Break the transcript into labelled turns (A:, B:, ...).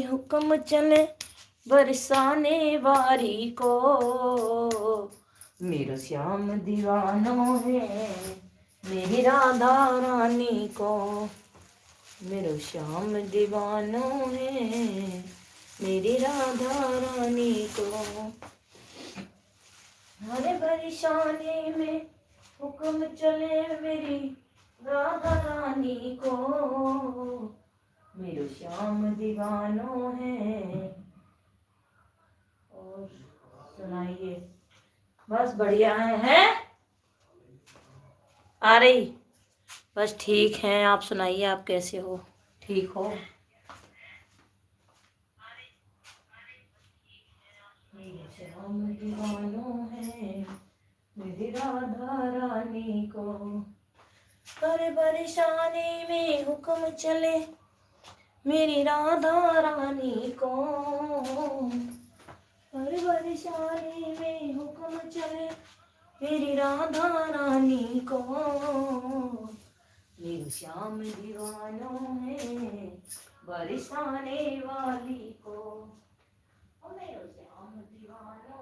A: हुक्म चले बरसाने वारी को, मेरा श्याम दीवानो है मेरी राधा रानी को, मेरा श्याम दीवानो है मेरी राधा रानी को। हरे परेशानी में हुक्म चले मेरी राधा रानी को, मेरे श्याम दीवानो है। और सुनाइए। बस बढ़िया है आ रही। बस ठीक है, आप सुनाइए, आप कैसे हो? ठीक हो? मेरे श्याम दीवानो है मेरी राधा रानी को, हर परेशानी में हुक्म चले मेरी राधा रानी को, हर परेशानी में हुक्म चले मेरी राधा रानी को, मेरे श्याम दीवानो है बरसाने वाली को, मेरे श्याम दीवानो